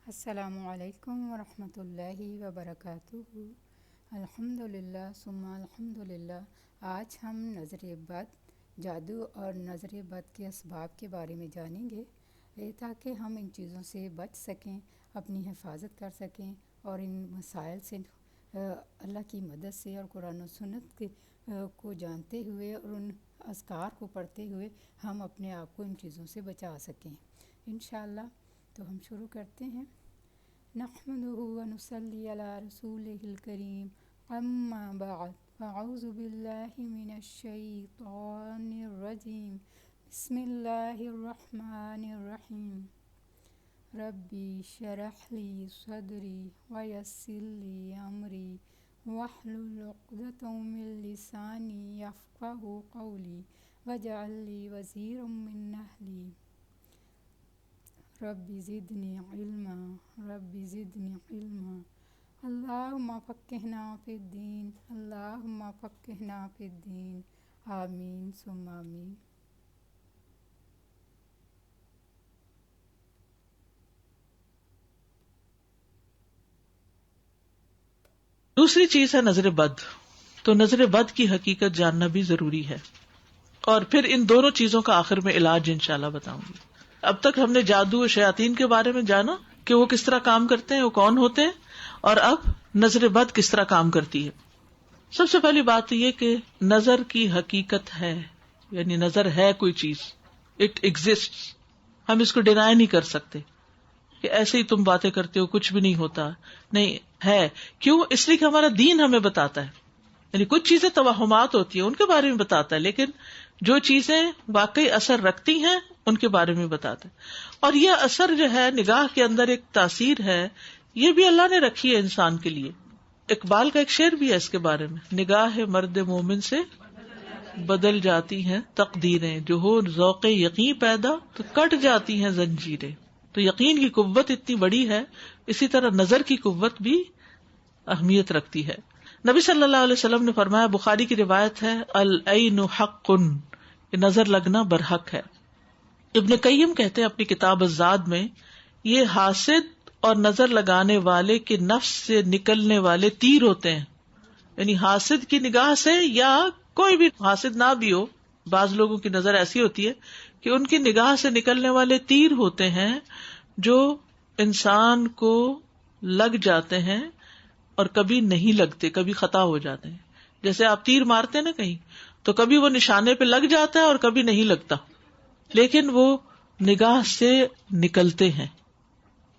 السلام علیکم ورحمۃ اللہ وبرکاتہ۔ الحمدللہ ثم الحمدللہ۔ آج ہم نظر بد، جادو اور نظر بد کے اسباب کے بارے میں جانیں گے، تاکہ ہم ان چیزوں سے بچ سکیں، اپنی حفاظت کر سکیں اور ان مسائل سے اللہ کی مدد سے اور قرآن و سنت کو جانتے ہوئے اور ان اذکار کو پڑھتے ہوئے ہم اپنے آپ کو ان چیزوں سے بچا سکیں انشاءاللہ۔ تو ہم شروع کرتے ہیں۔ نحمده ونصلي على رسوله الكريم، اما بعد، فاعوذ باللہ من الشیطان الرجیم، بسم اللہ الرحمن الرحیم۔ ربی شرح لی صدری ویسر لی امری واحلل عقدۃ من لسانی یفقہوا قولی واجعل لی وزیرا من اہلی۔ ربی زدنی علما، ربی زدنی علما، اللہم فقہنا فی الدین، اللہم فقہنا فی الدین، آمین ثم آمین۔ دوسری چیز ہے نظر بد۔ تو نظر بد کی حقیقت جاننا بھی ضروری ہے، اور پھر ان دونوں چیزوں کا آخر میں علاج انشاءاللہ بتاؤں گی۔ اب تک ہم نے جادو و شیاطین کے بارے میں جانا کہ وہ کس طرح کام کرتے ہیں، وہ کون ہوتے ہیں، اور اب نظر بد کس طرح کام کرتی ہے۔ سب سے پہلی بات یہ کہ نظر کی حقیقت ہے، یعنی نظر ہے کوئی چیز، اٹ ایگزسٹ، ہم اس کو ڈینائی نہیں کر سکتے کہ ایسے ہی تم باتیں کرتے ہو کچھ بھی نہیں ہوتا، نہیں ہے۔ کیوں؟ اس لیے کہ ہمارا دین ہمیں بتاتا ہے، یعنی کچھ چیزیں توہمات ہوتی ہیں ان کے بارے میں بتاتا ہے، لیکن جو چیزیں واقعی اثر رکھتی ہیں ان کے بارے میں بتاتا ہے۔ اور یہ اثر جو ہے، نگاہ کے اندر ایک تاثیر ہے، یہ بھی اللہ نے رکھی ہے انسان کے لیے۔ اقبال کا ایک شعر بھی ہے اس کے بارے میں، نگاہ مرد مومن سے بدل جاتی ہیں تقدیریں، جو ہو ذوق یقین پیدا تو کٹ جاتی ہیں زنجیریں۔ تو یقین کی قوت اتنی بڑی ہے، اسی طرح نظر کی قوت بھی اہمیت رکھتی ہے۔ نبی صلی اللہ علیہ وسلم نے فرمایا، بخاری کی روایت ہے، العین حق، کہ نظر لگنا برحق ہے۔ ابن قیم کہتے ہیں اپنی کتاب الزاد میں، یہ حاسد اور نظر لگانے والے کے نفس سے نکلنے والے تیر ہوتے ہیں، یعنی حاسد کی نگاہ سے، یا کوئی بھی حاسد نہ بھی ہو، بعض لوگوں کی نظر ایسی ہوتی ہے کہ ان کی نگاہ سے نکلنے والے تیر ہوتے ہیں جو انسان کو لگ جاتے ہیں اور کبھی نہیں لگتے، کبھی خطا ہو جاتے ہیں۔ جیسے آپ تیر مارتے ہیں نا کہیں، تو کبھی وہ نشانے پہ لگ جاتا ہے اور کبھی نہیں لگتا، لیکن وہ نگاہ سے نکلتے ہیں،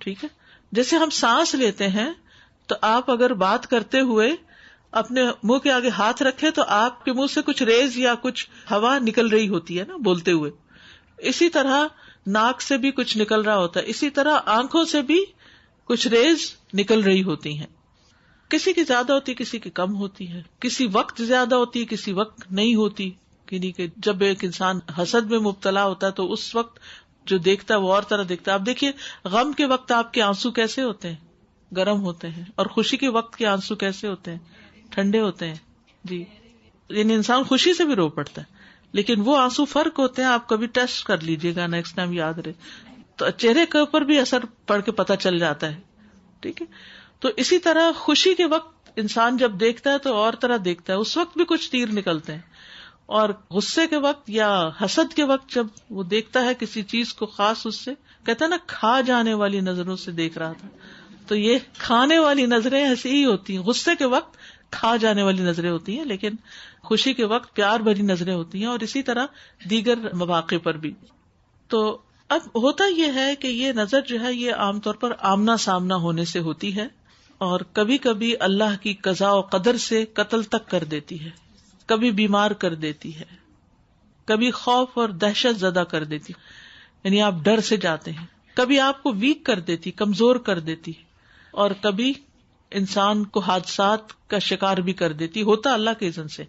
ٹھیک ہے۔ جیسے ہم سانس لیتے ہیں تو آپ اگر بات کرتے ہوئے اپنے منہ کے آگے ہاتھ رکھے تو آپ کے منہ سے کچھ ریز یا کچھ ہوا نکل رہی ہوتی ہے نا بولتے ہوئے، اسی طرح ناک سے بھی کچھ نکل رہا ہوتا ہے، اسی طرح آنکھوں سے بھی کچھ ریز نکل رہی ہوتی ہیں۔ کسی کی زیادہ ہوتی، کسی کی کم ہوتی ہے، کسی وقت زیادہ ہوتی، کسی وقت نہیں ہوتی، یعنی کہ جب ایک انسان حسد میں مبتلا ہوتا ہے تو اس وقت جو دیکھتا ہے وہ اور طرح دیکھتا ہے۔ آپ دیکھیے غم کے وقت آپ کے آنسو کیسے ہوتے ہیں، گرم ہوتے ہیں، اور خوشی کے وقت کے آنسو کیسے ہوتے ہیں، ٹھنڈے ہوتے ہیں۔ جی، یعنی انسان خوشی سے بھی رو پڑتا ہے، لیکن وہ آنسو فرق ہوتے ہیں۔ آپ کبھی ٹیسٹ کر لیجیے گا، نیکسٹ ٹائم یاد رہے، تو چہرے کے اوپر بھی اثر پڑ کے پتہ چل جاتا ہے، ٹھیک ہے۔ تو اسی طرح خوشی کے وقت انسان جب دیکھتا ہے تو اور طرح دیکھتا ہے، اس وقت بھی کچھ تیر نکلتے ہیں، اور غصے کے وقت یا حسد کے وقت جب وہ دیکھتا ہے کسی چیز کو خاص، اس سے کہتا ہے نا کھا جانے والی نظروں سے دیکھ رہا تھا، تو یہ کھانے والی نظریں ایسی ہی ہوتی ہیں۔ غصے کے وقت کھا جانے والی نظریں ہوتی ہیں، لیکن خوشی کے وقت پیار بھری نظریں ہوتی ہیں، اور اسی طرح دیگر مواقع پر بھی۔ تو اب ہوتا یہ ہے کہ یہ نظر جو ہے یہ عام طور پر آمنا سامنا ہونے سے ہوتی ہے، اور کبھی کبھی اللہ کی قضاء و قدر سے قتل تک کر دیتی ہے، کبھی بیمار کر دیتی ہے، کبھی خوف اور دہشت زدہ کر دیتی، یعنی آپ ڈر سے جاتے ہیں، کبھی آپ کو ویک کر دیتی، کمزور کر دیتی، اور کبھی انسان کو حادثات کا شکار بھی کر دیتی۔ ہوتا اللہ کے اذن سے۔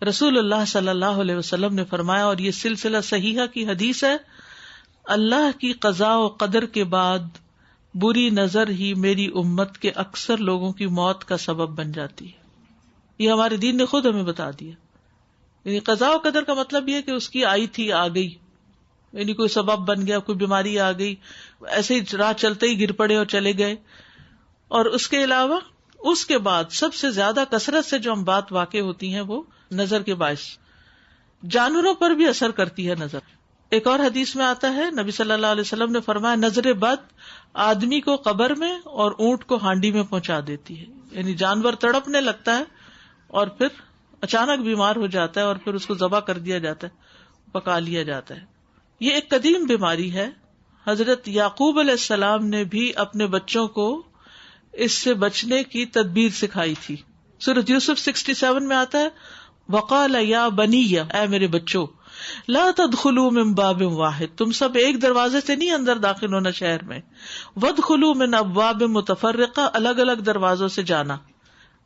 رسول اللہ صلی اللہ علیہ وسلم نے فرمایا، اور یہ سلسلہ صحیحہ کی حدیث ہے، اللہ کی قضاء و قدر کے بعد بری نظر ہی میری امت کے اکثر لوگوں کی موت کا سبب بن جاتی ہے۔ یہ ہمارے دین نے خود ہمیں بتا دیا، یعنی قضاء و قدر کا مطلب یہ کہ اس کی آئی تھی، آ گئی، یعنی کوئی سبب بن گیا، کوئی بیماری آ گئی، ایسے ہی راہ چلتے ہی گر پڑے اور چلے گئے. اور اس کے علاوہ اس کے بعد سب سے زیادہ کثرت سے جو ہم بات واقع ہوتی ہیں وہ نظر کے باعث. جانوروں پر بھی اثر کرتی ہے نظر. ایک اور حدیث میں آتا ہے، نبی صلی اللہ علیہ وسلم نے فرمایا نظر بد آدمی کو قبر میں اور اونٹ کو ہانڈی میں پہنچا دیتی ہے. یعنی جانور تڑپنے لگتا ہے اور پھر اچانک بیمار ہو جاتا ہے اور پھر اس کو ذبح کر دیا جاتا ہے، پکا لیا جاتا ہے. یہ ایک قدیم بیماری ہے. حضرت یعقوب علیہ السلام نے بھی اپنے بچوں کو اس سے بچنے کی تدبیر سکھائی تھی. سورۃ یوسف 67 میں آتا ہے وقال یا بنی، اے میرے بچوں، لا تدخلوا من باب واحد، تم سب ایک دروازے سے نہیں اندر داخل ہونا شہر میں. وادخلوا من ابواب متفرقہ، الگ الگ دروازوں سے جانا.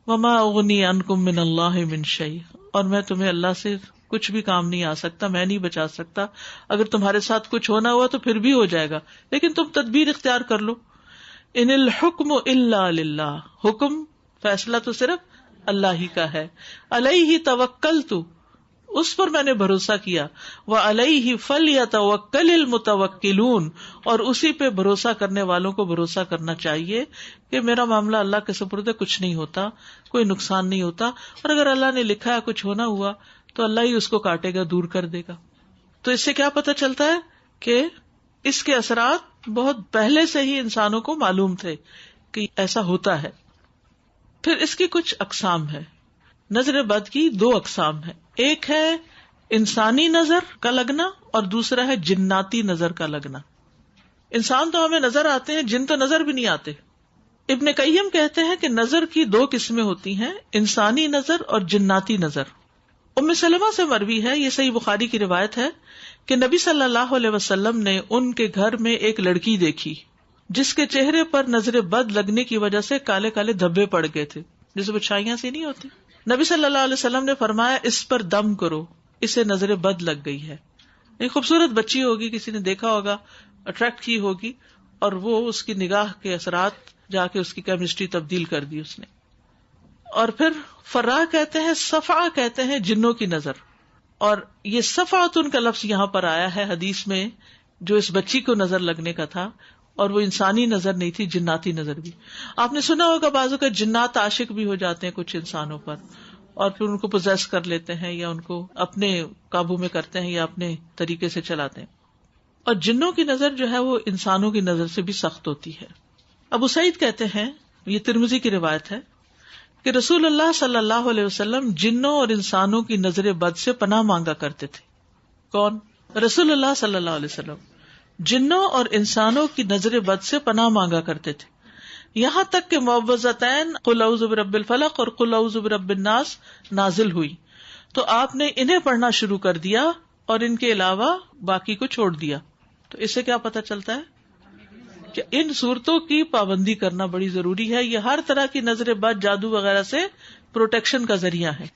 وما اغنی عنکم من اللہ من شیء، اور میں تمہیں اللہ سے کچھ بھی کام نہیں آ سکتا، میں نہیں بچا سکتا. اگر تمہارے ساتھ کچھ ہونا ہوا تو پھر بھی ہو جائے گا، لیکن تم تدبیر اختیار کر لو. ان الحکم الا للہ، حکم فیصلہ تو صرف اللہ ہی کا ہے. علیہ توکلت، اس پر میں نے بھروسہ کیا. وعلیہ فلیتوکل المتوکلون، اور اسی پہ بھروسہ کرنے والوں کو بھروسہ کرنا چاہیے کہ میرا معاملہ اللہ کے سپرد ہے، کچھ نہیں ہوتا، کوئی نقصان نہیں ہوتا، اور اگر اللہ نے لکھا ہے کچھ ہونا ہوا تو اللہ ہی اس کو کاٹے گا، دور کر دے گا. تو اس سے کیا پتہ چلتا ہے کہ اس کے اثرات بہت پہلے سے ہی انسانوں کو معلوم تھے کہ ایسا ہوتا ہے. پھر اس کی کچھ اقسام ہے. نظر بد کی 2 اقسام ہے. ایک ہے انسانی نظر کا لگنا اور دوسرا ہے جناتی نظر کا لگنا. انسان تو ہمیں نظر آتے ہیں، جن تو نظر بھی نہیں آتے. ابن قیم کہتے ہیں کہ نظر کی 2 قسمیں ہوتی ہیں، انسانی نظر اور جناتی نظر. ام سلمہ سے مروی ہے، یہ صحیح بخاری کی روایت ہے کہ نبی صلی اللہ علیہ وسلم نے ان کے گھر میں ایک لڑکی دیکھی جس کے چہرے پر نظر بد لگنے کی وجہ سے کالے کالے دھبے پڑ گئے تھے، جیسے بچھائیاں سی نہیں ہوتی. نبی صلی اللہ علیہ وسلم نے فرمایا اس پر دم کرو، اسے نظر بد لگ گئی ہے. ایک خوبصورت بچی ہوگی، کسی نے دیکھا ہوگا، اٹریکٹ کی ہوگی، اور وہ اس کی نگاہ کے اثرات جا کے اس کی کیمسٹری تبدیل کر دی اس نے. اور پھر فرا کہتے ہیں، صفا کہتے ہیں جنوں کی نظر. اور یہ صفاتن کا لفظ یہاں پر آیا ہے حدیث میں، جو اس بچی کو نظر لگنے کا تھا، اور وہ انسانی نظر نہیں تھی، جناتی نظر بھی. آپ نے سنا ہوگا بعضوں کا جنات عاشق بھی ہو جاتے ہیں کچھ انسانوں پر، اور پھر ان کو پوزیس کر لیتے ہیں یا ان کو اپنے قابو میں کرتے ہیں یا اپنے طریقے سے چلاتے ہیں. اور جنوں کی نظر جو ہے وہ انسانوں کی نظر سے بھی سخت ہوتی ہے. ابو سعید کہتے ہیں، یہ ترمذی کی روایت ہے کہ رسول اللہ صلی اللہ علیہ وسلم جنوں اور انسانوں کی نظر بد سے پناہ مانگا کرتے تھے. کون؟ رسول اللہ صلی اللہ علیہ وسلم جنوں اور انسانوں کی نظر بد سے پناہ مانگا کرتے تھے، یہاں تک کہ معوذتین قل اعوذ برب الفلق اور قل اعوذ برب الناس نازل ہوئی تو آپ نے انہیں پڑھنا شروع کر دیا اور ان کے علاوہ باقی کو چھوڑ دیا. تو اس سے کیا پتہ چلتا ہے کہ ان صورتوں کی پابندی کرنا بڑی ضروری ہے. یہ ہر طرح کی نظر بد، جادو وغیرہ سے پروٹیکشن کا ذریعہ ہے.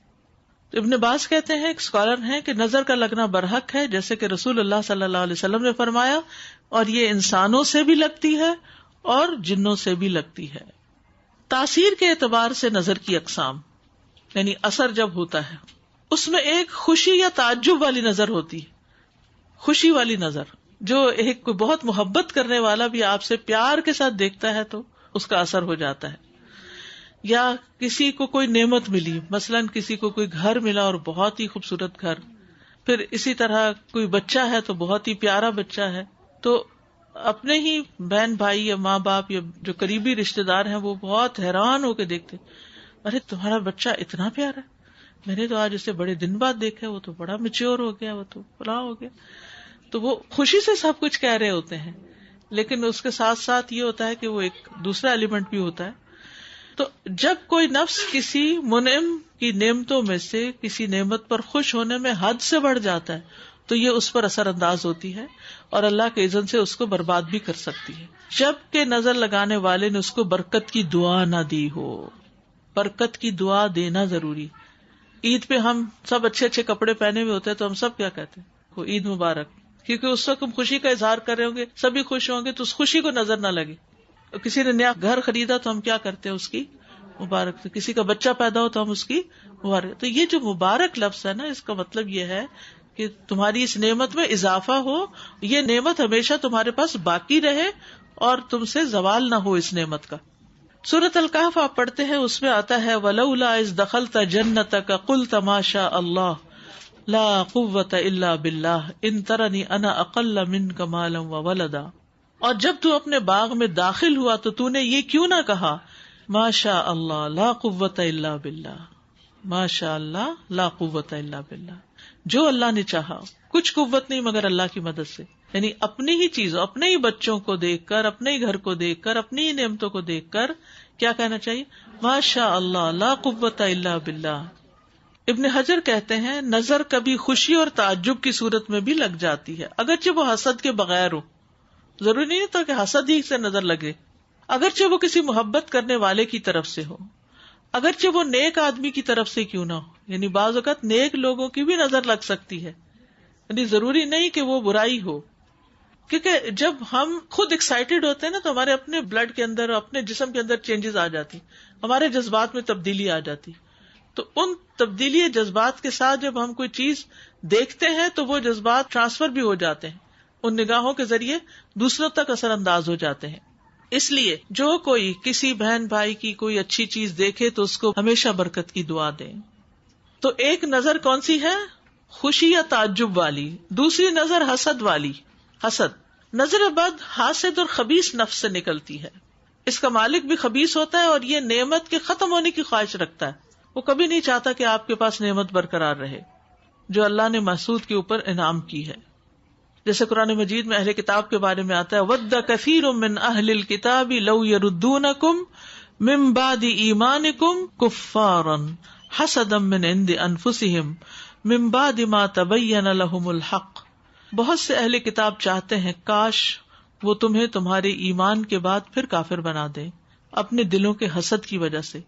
تو ابن باز کہتے ہیں، ایک اسکالر ہیں، کہ نظر کا لگنا برحق ہے، جیسے کہ رسول اللہ صلی اللہ علیہ وسلم نے فرمایا، اور یہ انسانوں سے بھی لگتی ہے اور جنوں سے بھی لگتی ہے. تاثیر کے اعتبار سے نظر کی اقسام، یعنی اثر جب ہوتا ہے اس میں ایک خوشی یا تعجب والی نظر ہوتی ہے. خوشی والی نظر، جو ایک بہت محبت کرنے والا بھی آپ سے پیار کے ساتھ دیکھتا ہے تو اس کا اثر ہو جاتا ہے. یا کسی کو کوئی نعمت ملی، مثلاً کسی کو کوئی گھر ملا اور بہت ہی خوبصورت گھر، پھر اسی طرح کوئی بچہ ہے تو بہت ہی پیارا بچہ ہے، تو اپنے ہی بہن بھائی یا ماں باپ یا جو قریبی رشتہ دار ہیں وہ بہت حیران ہو کے دیکھتے، ارے تمہارا بچہ اتنا پیارا ہے، میں نے تو آج اسے بڑے دن بعد دیکھا، وہ تو بڑا میچور ہو گیا، وہ تو فلاں ہو گیا. تو وہ خوشی سے سب کچھ کہہ رہے ہوتے ہیں، لیکن اس کے ساتھ ساتھ یہ ہوتا ہے کہ وہ ایک دوسرا ایلیمنٹ بھی ہوتا ہے. تو جب کوئی نفس کسی منعم کی نعمتوں میں سے کسی نعمت پر خوش ہونے میں حد سے بڑھ جاتا ہے تو یہ اس پر اثر انداز ہوتی ہے اور اللہ کے اذن سے اس کو برباد بھی کر سکتی ہے. جب کہ نظر لگانے والے نے اس کو برکت کی دعا نہ دی ہو. برکت کی دعا دینا ضروری. عید پہ ہم سب اچھے اچھے کپڑے پہنے ہوئے ہوتے ہیں تو ہم سب کیا کہتے ہیں، عید مبارک، کیونکہ اس وقت ہم خوشی کا اظہار کر رہے ہوں گے، سبھی خوش ہوں گے تو اس خوشی کو نظر نہ لگے. کسی نے نیا گھر خریدا تو ہم کیا کرتے ہیں، اس کی مبارک. کسی کا بچہ پیدا ہو تو ہم اس کی مبارک. تو یہ جو مبارک لفظ ہے نا، اس کا مطلب یہ ہے کہ تمہاری اس نعمت میں اضافہ ہو, یہ نعمت ہمیشہ تمہارے پاس باقی رہے اور تم سے زوال نہ ہو اس نعمت کا. سورۃ الکہف آپ پڑھتے ہیں, اس میں آتا ہے وَلَوْلَا إِذْ دَخَلْتَ جَنَّتَكَ قُلْتَ مَا شَاءَ اللَّهُ لَا قُوَّةَ إِلَّا بِاللَّهِ إِن تَرَنِي أَنَا أَقَلَّ مِنْكَ مَالًا وَوَلَدًا. اور جب تو اپنے باغ میں داخل ہوا تو تو نے یہ کیوں نہ کہا ما شاء اللہ لا قوت الا باللہ, ما شاء اللہ لا قوت الا باللہ, جو اللہ نے چاہا, کچھ قوت نہیں مگر اللہ کی مدد سے. یعنی اپنی ہی چیزوں, اپنے ہی بچوں کو دیکھ کر, اپنے ہی گھر کو دیکھ کر, اپنی ہی نعمتوں کو دیکھ کر کیا کہنا چاہیے, ما شاء اللہ لا قوت الا باللہ. ابن حجر کہتے ہیں نظر کبھی خوشی اور تعجب کی صورت میں بھی لگ جاتی ہے, اگرچہ وہ حسد کے بغیر ہو. ضروری نہیں ہوتا کہ حسد ہی سے نظر لگے, اگرچہ وہ کسی محبت کرنے والے کی طرف سے ہو, اگرچہ وہ نیک آدمی کی طرف سے کیوں نہ ہو. یعنی بعض اوقات نیک لوگوں کی بھی نظر لگ سکتی ہے, یعنی ضروری نہیں کہ وہ برائی ہو. کیونکہ جب ہم خود ایکسائٹیڈ ہوتے ہیں نا تو ہمارے اپنے بلڈ کے اندر, اپنے جسم کے اندر چینجز آ جاتی, ہمارے جذبات میں تبدیلی آ جاتی. تو ان تبدیلی جذبات کے ساتھ جب ہم کوئی چیز دیکھتے ہیں تو وہ جذبات ٹرانسفر بھی ہو جاتے ہیں, ان نگاہوں کے ذریعے دوسروں تک اثر انداز ہو جاتے ہیں. اس لیے جو کوئی کسی بہن بھائی کی کوئی اچھی چیز دیکھے تو اس کو ہمیشہ برکت کی دعا دیں. تو ایک نظر کون سی ہے, خوشی یا تعجب والی. دوسری نظر حسد والی. حسد نظر بد حاسد اور خبیث نفس سے نکلتی ہے. اس کا مالک بھی خبیث ہوتا ہے اور یہ نعمت کے ختم ہونے کی خواہش رکھتا ہے. وہ کبھی نہیں چاہتا کہ آپ کے پاس نعمت برقرار رہے جو اللہ نے محسود کے اوپر انعام کی ہے. جیسے قرآن مجید میں اہل کتاب کے بارے میں آتا ہے وَدَّ كَثِيرٌ مِّنْ أَهْلِ الْكِتَابِ لَوْ يَرُدُّونَكُمْ مِّن بَعْدِ إِيمَانِكُمْ كُفَّارًا حَسَدًا مِّنْ عِندِ أَنفُسِهِمْ مِّن بَعْدِ مَا تَبَيَّنَ لَهُمُ الْحَقُّ. بہت سے اہل کتاب چاہتے ہیں کاش وہ تمہیں تمہارے ایمان کے بعد پھر کافر بنا دیں اپنے دلوں کے حسد کی وجہ سے,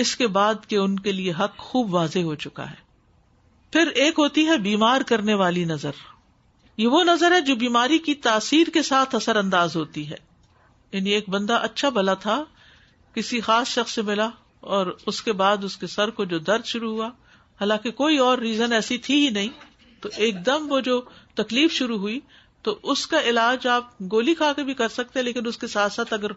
اس کے بعد کہ ان کے لیے حق خوب واضح ہو چکا ہے. پھر ایک ہوتی ہے بیمار کرنے والی نظر. یہ وہ نظر ہے جو بیماری کی تاثیر کے ساتھ اثر انداز ہوتی ہے. یعنی ایک بندہ اچھا بھلا تھا, کسی خاص شخص سے ملا اور اس کے بعد اس کے سر کو جو درد شروع ہوا, حالانکہ کوئی اور ریزن ایسی تھی ہی نہیں, تو ایک دم وہ جو تکلیف شروع ہوئی تو اس کا علاج آپ گولی کھا کے بھی کر سکتے ہیں, لیکن اس کے ساتھ ساتھ اگر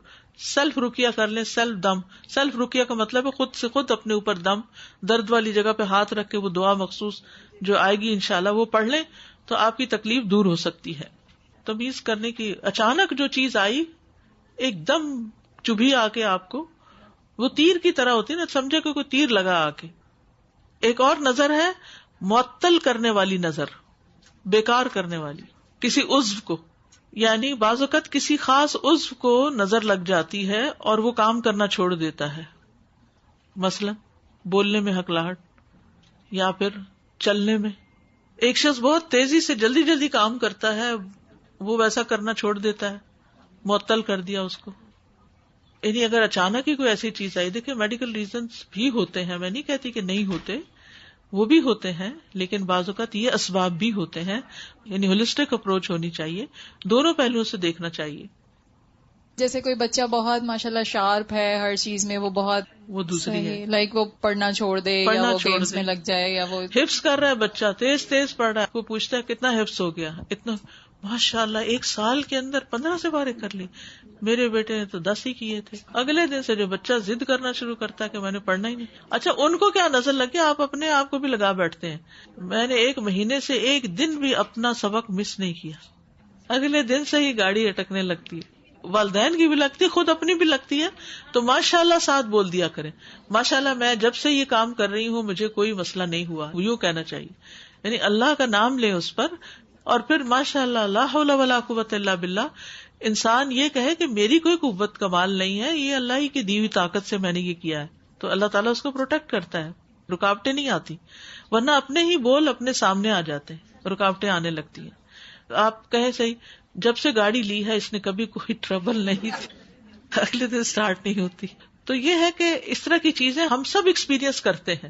سیلف رقیہ کر لیں, سیلف دم. سیلف رقیہ کا مطلب ہے خود سے خود اپنے اوپر دم, درد والی جگہ پہ ہاتھ رکھ کے وہ دعا مخصوص جو آئے گی انشاءاللہ وہ پڑھ لیں تو آپ کی تکلیف دور ہو سکتی ہے. تمیز کرنے کی, اچانک جو چیز آئی ایک دم چبھی آ کے آپ کو, وہ تیر کی طرح ہوتی ہے نا, سمجھے کہ کوئی تیر لگا آ کے. ایک اور نظر ہے معطل کرنے والی نظر, بیکار کرنے والی کسی عضو کو. یعنی بعض اوقات کسی خاص عضو کو نظر لگ جاتی ہے اور وہ کام کرنا چھوڑ دیتا ہے, مثلا بولنے میں ہکلاہٹ یا پھر چلنے میں. ایک شخص بہت تیزی سے جلدی جلدی کام کرتا ہے, وہ ویسا کرنا چھوڑ دیتا ہے, معطل کر دیا اس کو. یعنی اگر اچانک ہی کوئی ایسی چیز آئی, دیکھیں میڈیکل ریزنز بھی ہوتے ہیں, میں نہیں کہتی کہ نہیں ہوتے, وہ بھی ہوتے ہیں, لیکن بعض اوقات یہ اسباب بھی ہوتے ہیں. یعنی ہولسٹک اپروچ ہونی چاہیے, دونوں پہلوؤں سے دیکھنا چاہیے. جیسے کوئی بچہ بہت ماشاءاللہ شارپ ہے ہر چیز میں, وہ بہت وہ دوسری ہے, لائک وہ پڑھنا چھوڑ دے یا وہ گیمز میں لگ جائے یا وہ حفظ کر رہا ہے بچہ, تیز تیز پڑھ رہا ہے, وہ پوچھتا ہے کتنا حفظ ہو گیا, اتنا, ماشاءاللہ 1 سال کے اندر 15 سے بارے کر لی, میرے بیٹے نے تو 10 ہی کیے تھے. اگلے دن سے جو بچہ ضد کرنا شروع کرتا ہے کہ میں نے پڑھنا ہی نہیں. اچھا ان کو کیا نظر لگے, آپ اپنے آپ کو بھی لگا بیٹھتے ہیں. میں نے 1 مہینے سے 1 دن بھی اپنا سبق مس نہیں کیا, اگلے دن سے ہی گاڑی اٹکنے لگتی ہے. والدین کی بھی لگتی ہے, خود اپنی بھی لگتی ہے, تو ماشاءاللہ ساتھ بول دیا کریں, ماشاءاللہ میں جب سے یہ کام کر رہی ہوں مجھے کوئی مسئلہ نہیں ہوا, یوں کہنا چاہیے. یعنی اللہ کا نام لیں اس پر, اور پھر ماشاءاللہ لا حول ولا قوت الا باللہ. انسان یہ کہے کہ میری کوئی قوت کمال نہیں ہے, یہ اللہ ہی کی دی ہوئی طاقت سے میں نے یہ کیا ہے, تو اللہ تعالیٰ اس کو پروٹیکٹ کرتا ہے, رکاوٹیں نہیں آتی. ورنہ اپنے ہی بول اپنے سامنے آ جاتے ہیں, رکاوٹیں آنے لگتی ہیں. آپ کہیں صحیح, جب سے گاڑی لی ہے اس نے کبھی کوئی ٹربل نہیں تھی, اگلے دن سٹارٹ نہیں ہوتی. تو یہ ہے کہ اس طرح کی چیزیں ہم سب ایکسپیرینس کرتے ہیں،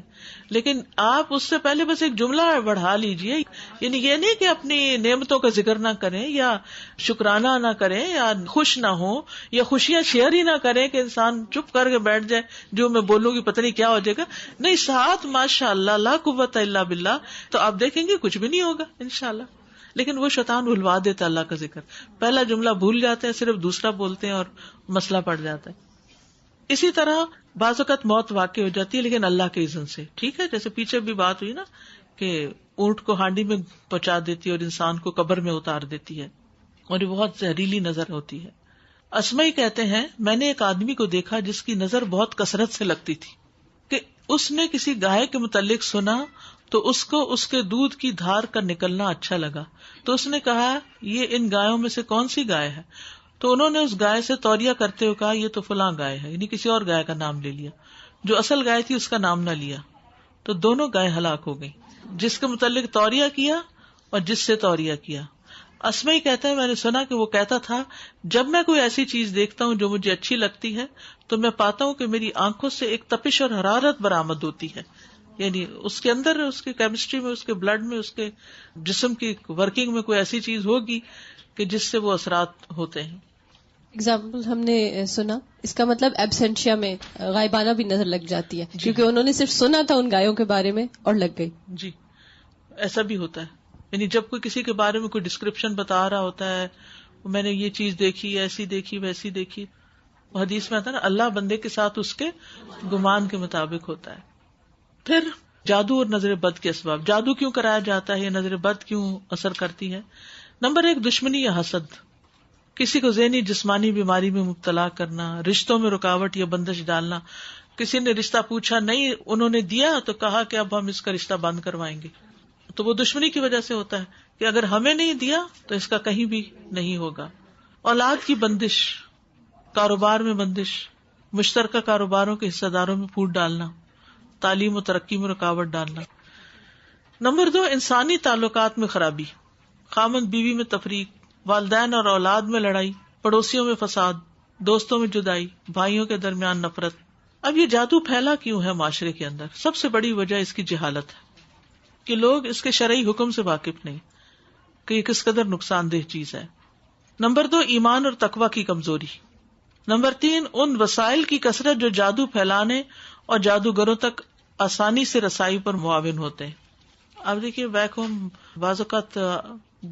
لیکن آپ اس سے پہلے بس ایک جملہ بڑھا لیجئے. یعنی یہ نہیں کہ اپنی نعمتوں کا ذکر نہ کریں یا شکرانہ نہ کریں یا خوش نہ ہوں یا خوشیاں شیئر ہی نہ کریں کہ انسان چپ کر کے بیٹھ جائے جو میں بولوں گی پتہ نہیں کیا ہو جائے گا. نہیں، ساتھ ماشاء اللہ لا قوت الا باللہ، تو آپ دیکھیں گے کچھ بھی نہیں ہوگا انشاءاللہ. لیکن وہ شیطان بھلوا دیتا اللہ کا ذکر، پہلا جملہ بھول جاتے ہیں، صرف دوسرا بولتے ہیں اور مسئلہ پڑ جاتا ہے. اسی طرح بعض اوقات موت واقع ہو جاتی ہے لیکن اللہ کے اذن سے. ٹھیک ہے، جیسے پیچھے بھی بات ہوئی نا کہ اونٹ کو ہانڈی میں پہنچا دیتی ہے اور انسان کو قبر میں اتار دیتی ہے، اور یہ بہت زہریلی نظر ہوتی ہے. اسمعی کہتے ہیں میں نے ایک آدمی کو دیکھا جس کی نظر بہت کثرت سے لگتی تھی کہ اس نے کسی گائے کے متعلق سنا تو اس کو اس کے دودھ کی دھار کا نکلنا اچھا لگا، تو اس نے کہا یہ ان گایوں میں سے کون سی گائے ہے؟ تو انہوں نے اس گائے سے توریہ کرتے ہوئے کہا یہ تو فلاں گائے ہے، یعنی کسی اور گائے کا نام لے لیا، جو اصل گائے تھی اس کا نام نہ لیا. تو دونوں گائے ہلاک ہو گئی، جس کے متعلق توریہ کیا اور جس سے توریہ کیا. اسمعی کہتا ہے میں نے سنا کہ وہ کہتا تھا جب میں کوئی ایسی چیز دیکھتا ہوں جو مجھے اچھی لگتی ہے تو میں پاتا ہوں کہ میری آنکھوں سے ایک تپش اور حرارت برآمد ہوتی ہے، یعنی اس کے اندر، اس کی کیمسٹری میں، اس کے بلڈ میں، اس کے جسم کی ورکنگ میں کوئی ایسی چیز ہوگی کہ جس سے وہ اثرات ہوتے ہیں. اگزامپل ہم نے سنا، اس کا مطلب ایبسینشیا میں غائبانہ بھی نظر لگ جاتی ہے، کیونکہ انہوں نے صرف سنا تھا ان گایوں کے بارے میں اور لگ گئی. جی ایسا بھی ہوتا ہے، یعنی جب کوئی کسی کے بارے میں کوئی ڈسکرپشن بتا رہا ہوتا ہے، میں نے یہ چیز دیکھی، ایسی دیکھی، ویسی دیکھی، حدیث میں آتا ہے نا اللہ بندے کے ساتھ اس کے گمان کے مطابق ہوتا ہے. پھر جادو اور نظر بد کے اسباب. جادو کیوں کرایا جاتا ہے، یہ نظر بد کیوں اثر کرتی ہے؟ نمبر 1 دشمنی یا حسد، کسی کو ذہنی جسمانی بیماری میں مبتلا کرنا، رشتوں میں رکاوٹ یا بندش ڈالنا. کسی نے رشتہ پوچھا نہیں، انہوں نے دیا تو کہا کہ اب ہم اس کا رشتہ بند کروائیں گے، تو وہ دشمنی کی وجہ سے ہوتا ہے کہ اگر ہمیں نہیں دیا تو اس کا کہیں بھی نہیں ہوگا. اولاد کی بندش، کاروبار میں بندش، مشترکہ کاروباروں کے حصہ داروں میں پھوٹ ڈالنا، تعلیم و ترقی میں رکاوٹ ڈالنا. نمبر 2 انسانی تعلقات میں خرابی، خامند بیوی میں تفریق، والدین اور اولاد میں لڑائی، پڑوسیوں میں فساد، دوستوں میں جدائی، بھائیوں کے درمیان نفرت. اب یہ جادو پھیلا کیوں ہے معاشرے کے اندر؟ سب سے بڑی وجہ اس کی جہالت ہے کہ لوگ اس کے شرعی حکم سے واقف نہیں کہ یہ کس قدر نقصان دہ چیز ہے. نمبر 2 ایمان اور تقوی کی کمزوری. نمبر 3 ان وسائل کی کثرت جو جادو پھیلانے اور جادوگروں تک آسانی سے رسائی پر معاون ہوتے ہیں. اب دیکھیے بیک ہوم بعض اوقات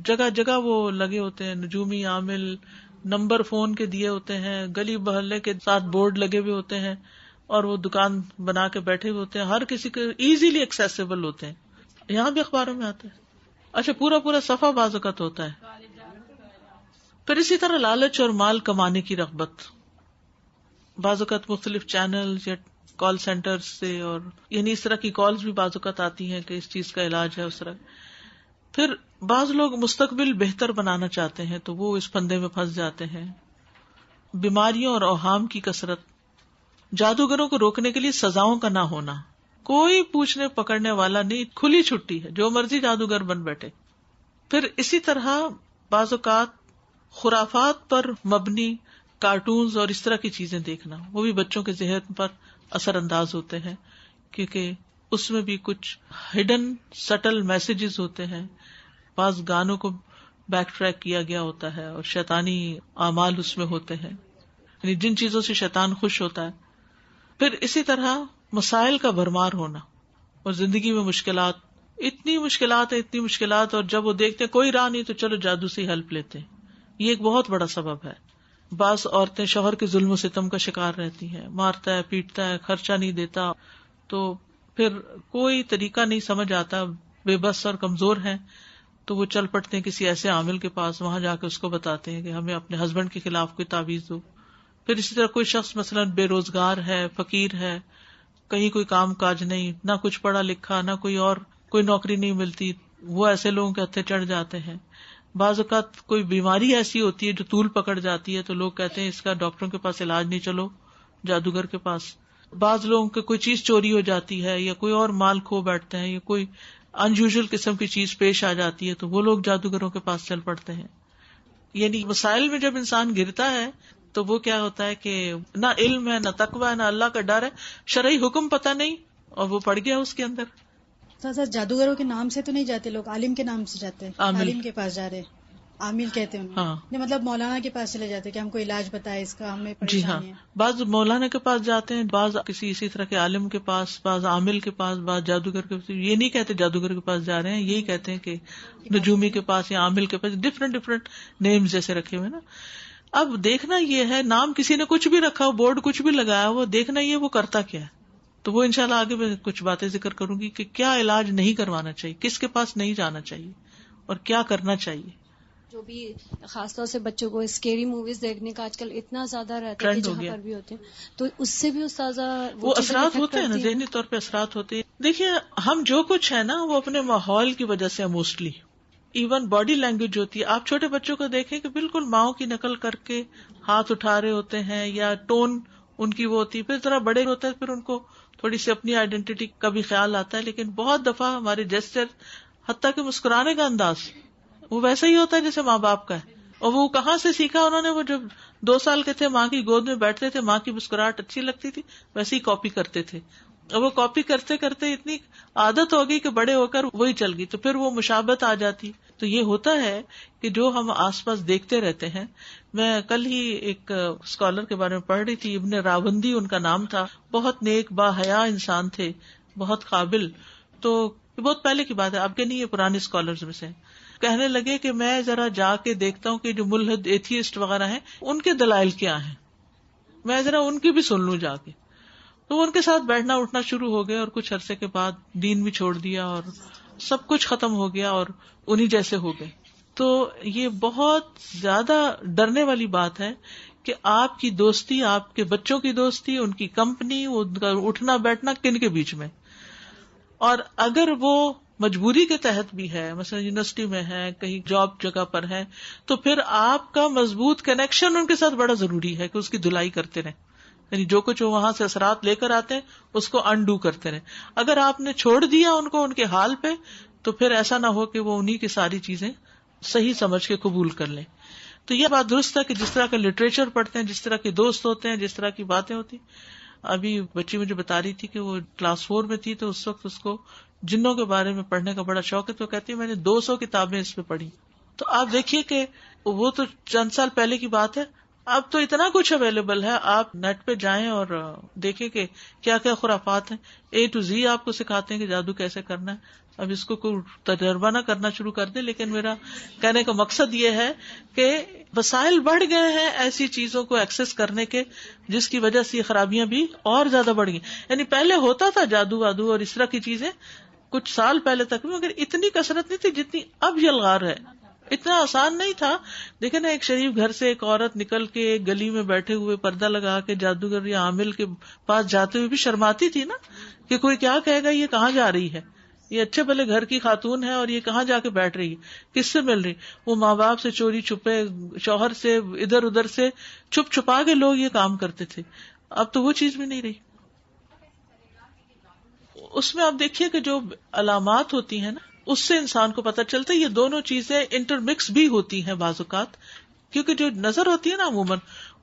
جگہ جگہ وہ لگے ہوتے ہیں، نجومی عامل، نمبر فون کے دیے ہوتے ہیں، گلی محلے کے ساتھ بورڈ لگے ہوئے ہوتے ہیں، اور وہ دکان بنا کے بیٹھے ہوتے ہیں، ہر کسی کے ایزیلی ایکسیسیبل ہوتے ہیں. یہاں بھی اخباروں میں آتا ہے. اچھا پورا صفحہ بعض اوقات ہوتا ہے. پھر اسی طرح لالچ اور مال کمانے کی رغبت، بعض اوقات مختلف چینلز یا کال سینٹر سے، اور یعنی اس طرح کی کالز بھی بعض اوقات آتی ہیں کہ اس چیز کا علاج ہے اس طرح. پھر بعض لوگ مستقبل بہتر بنانا چاہتے ہیں تو وہ اس پھندے میں پھنس جاتے ہیں. بیماریوں اور اوہام کی کثرت، جادوگروں کو روکنے کے لیے سزاؤں کا نہ ہونا، کوئی پوچھنے پکڑنے والا نہیں، کھلی چھٹی ہے، جو مرضی جادوگر بن بیٹھے. پھر اسی طرح بعض اوقات خرافات پر مبنی کارٹونز اور اس طرح کی چیزیں دیکھنا، وہ بھی بچوں کے ذہن پر اثر انداز ہوتے ہیں، کیونکہ اس میں بھی کچھ ہڈن سٹل میسیجز ہوتے ہیں. بعض گانوں کو بیک ٹریک کیا گیا ہوتا ہے اور شیطانی اعمال اس میں ہوتے ہیں، یعنی جن چیزوں سے شیطان خوش ہوتا ہے. پھر اسی طرح مسائل کا بھرمار ہونا اور زندگی میں مشکلات، اتنی مشکلات، اور جب وہ دیکھتے ہیں کوئی راہ نہیں تو چلو جادو سے ہی ہیلپ لیتے ہیں. یہ ایک بہت بڑا سبب ہے. بعض عورتیں شوہر کے ظلم و ستم کا شکار رہتی ہیں، مارتا ہے، پیٹتا ہے، خرچہ نہیں دیتا، تو پھر کوئی طریقہ نہیں سمجھ آتا، بے بس اور کمزور ہیں، تو وہ چل پڑتے ہیں کسی ایسے عامل کے پاس، وہاں جا کے اس کو بتاتے ہیں کہ ہمیں اپنے ہسبینڈ کے خلاف کوئی تعویذ دو. پھر اسی طرح کوئی شخص مثلا بے روزگار ہے، فقیر ہے، کہیں کوئی کام کاج نہیں، نہ کچھ پڑھا لکھا، نہ کوئی نوکری نہیں ملتی، وہ ایسے لوگوں کے ہتھے چڑھ جاتے ہیں. بعض اوقات کوئی بیماری ایسی ہوتی ہے جو طول پکڑ جاتی ہے تو لوگ کہتے ہیں اس کا ڈاکٹروں کے پاس علاج نہیں، چلو جادوگر کے پاس. بعض لوگوں کے کوئی چیز چوری ہو جاتی ہے یا کوئی اور مال کھو بیٹھتے ہیں یا کوئی انیوژل قسم کی چیز پیش آ جاتی ہے تو وہ لوگ جادوگروں کے پاس چل پڑتے ہیں. یعنی مسائل میں جب انسان گرتا ہے تو وہ کیا ہوتا ہے کہ نہ علم ہے، نہ تقوی ہے، نہ اللہ کا ڈر ہے، شرعی حکم پتہ نہیں، اور وہ پڑ گیا اس کے اندر. سر جادوگروں کے نام سے تو نہیں جاتے لوگ، عالم کے نام سے جاتے ہیں. عامل. عالم کے پاس جا رہے ہیں، عامل کہتے ہیں انہیں. ہاں نہیں مطلب مولانا کے پاس چلے جاتے کہ ہم کو علاج بتائے اس کا، ہمیں جی ہاں، پریشانی ہے. بعض مولانا کے پاس جاتے ہیں، بعض کسی اسی طرح کے عالم کے پاس، بعض عامل کے پاس، بعض جادوگر کے پاس. یہ نہیں کہتے جادوگر کے پاس جا رہے ہیں، یہی کہتے ہیں کہ نجومی کے پاس یا عامل کے پاس. ڈفرنٹ نیمز جیسے رکھے ہوئے نا. اب دیکھنا یہ ہے، نام کسی نے کچھ بھی رکھا ہو، بورڈ کچھ بھی لگایا ہو، دیکھنا یہ وہ کرتا کیا ہے. تو وہ انشاءاللہ آگے میں کچھ باتیں ذکر کروں گی کہ کیا علاج نہیں کروانا چاہیے، کس کے پاس نہیں جانا چاہیے اور کیا کرنا چاہیے. جو بھی خاص طور سے بچوں کو اسکیری موویز دیکھنے کا آج کل اتنا زیادہ رہتا ہے کہ جہاں پر بھی ہوتے ہیں تو اس سے بھی استاذہ وہ اثرات ہوتے ہیں نا، ذہنی طور پہ اثرات ہوتے ہیں. دیکھیے ہم جو کچھ ہے نا وہ اپنے ماحول کی وجہ سے موسٹلی، ایون باڈی لینگویج ہوتی ہے. آپ چھوٹے بچوں کو دیکھیں کہ بالکل ماؤں کی نقل کر کے ہاتھ اٹھا رہے ہوتے ہیں یا ٹون ان کی وہ ہوتی ہے. پھر ذرا بڑے ہوتے ہیں پھر ان کو تھوڑی سی اپنی آئیڈینٹی کا بھی خیال آتا ہے، لیکن بہت دفعہ ہمارے جیسچر حتیٰ کہ مسکرانے کا انداز وہ ویسا ہی ہوتا ہے جیسے ماں باپ کا ہے. اور وہ کہاں سے سیکھا انہوں نے؟ وہ جب 2 سال کے تھے ماں کی گود میں بیٹھتے تھے، ماں کی مسکراہٹ اچھی لگتی تھی، ویسے ہی کاپی کرتے تھے. اور وہ کاپی کرتے کرتے اتنی عادت ہو گئی کہ بڑے ہو کر وہی چل گئی، تو پھر وہ مشابہت آ جاتی. تو یہ ہوتا ہے کہ جو ہم آس پاس دیکھتے رہتے ہیں. میں کل ہی ایک اسکالر کے بارے میں پڑھ رہی تھی، ابن راوندی ان کا نام تھا، بہت نیک با حیا انسان تھے، بہت قابل. تو بہت پہلے کی بات ہے، اب کے نہیں، یہ پرانے اسکالرز میں سے. کہنے لگے کہ میں ذرا جا کے دیکھتا ہوں کہ جو ملحد ایتھیسٹ وغیرہ ہیں ان کے دلائل کیا ہیں، میں ذرا ان کی بھی سن لوں جا کے. تو ان کے ساتھ بیٹھنا اٹھنا شروع ہو گئے، اور کچھ عرصے کے بعد دین بھی چھوڑ دیا اور سب کچھ ختم ہو گیا اور انہی جیسے ہو گئے. تو یہ بہت زیادہ ڈرنے والی بات ہے کہ آپ کی دوستی، آپ کے بچوں کی دوستی، ان کی کمپنی، ان کا اٹھنا بیٹھنا کن کے بیچ میں. اور اگر وہ مجبوری کے تحت بھی ہے، مثلا یونیورسٹی میں ہے، کہیں جاب جگہ پر ہے، تو پھر آپ کا مضبوط کنیکشن ان کے ساتھ بڑا ضروری ہے کہ اس کی دھلائی کرتے رہیں. یعنی جو کچھ وہ وہاں سے اثرات لے کر آتے ہیں اس کو انڈو کرتے رہیں. اگر آپ نے چھوڑ دیا ان کو ان کے حال پہ، تو پھر ایسا نہ ہو کہ وہ انہی کی ساری چیزیں صحیح سمجھ کے قبول کر لیں. تو یہ بات درست ہے کہ جس طرح کا لٹریچر پڑھتے ہیں، جس طرح کے دوست ہوتے ہیں، جس طرح کی باتیں ہوتی. ابھی بچی مجھے بتا رہی تھی کہ وہ کلاس 4 میں تھی، تو اس وقت اس کو جنوں کے بارے میں پڑھنے کا بڑا شوق ہے. تو کہتی ہے میں نے 200 کتابیں اس پہ پڑھی. تو آپ دیکھیے کہ وہ تو چند سال پہلے کی بات ہے، اب تو اتنا کچھ اویلیبل ہے. آپ نیٹ پہ جائیں اور دیکھیں کہ کیا کیا خرافات ہیں. A to Z آپ کو سکھاتے ہیں کہ جادو کیسے کرنا ہے. اب اس کو کوئی تجربہ نہ کرنا شروع کر دیں، لیکن میرا کہنے کا مقصد یہ ہے کہ وسائل بڑھ گئے ہیں ایسی چیزوں کو ایکسس کرنے کے، جس کی وجہ سے یہ خرابیاں بھی اور زیادہ بڑھ گئی. یعنی پہلے ہوتا تھا جادو وادو اور اس طرح کی چیزیں کچھ سال پہلے تک بھی، مگر اتنی کثرت نہیں تھی جتنی اب یلغار ہے. اتنا آسان نہیں تھا. دیکھیں نا، ایک شریف گھر سے ایک عورت نکل کے ایک گلی میں بیٹھے ہوئے پردہ لگا کے جادوگر یا عامل کے پاس جاتے ہوئے بھی شرماتی تھی نا، کہ کوئی کیا کہے گا، یہ کہاں جا رہی ہے، یہ اچھے بھلے گھر کی خاتون ہے اور یہ کہاں جا کے بیٹھ رہی ہے، کس سے مل رہی. وہ ماں باپ سے چوری چھپے، شوہر سے ادھر ادھر سے چھپ چھپا کے لوگ یہ کام کرتے تھے. اب تو وہ چیز بھی نہیں رہی. اس میں آپ دیکھیے کہ جو علامات ہوتی ہیں نا، اس سے انسان کو پتہ چلتا ہے یہ دونوں چیزیں انٹرمکس بھی ہوتی ہیں بعض اوقات. کیونکہ جو نظر ہوتی ہے نا عموماً،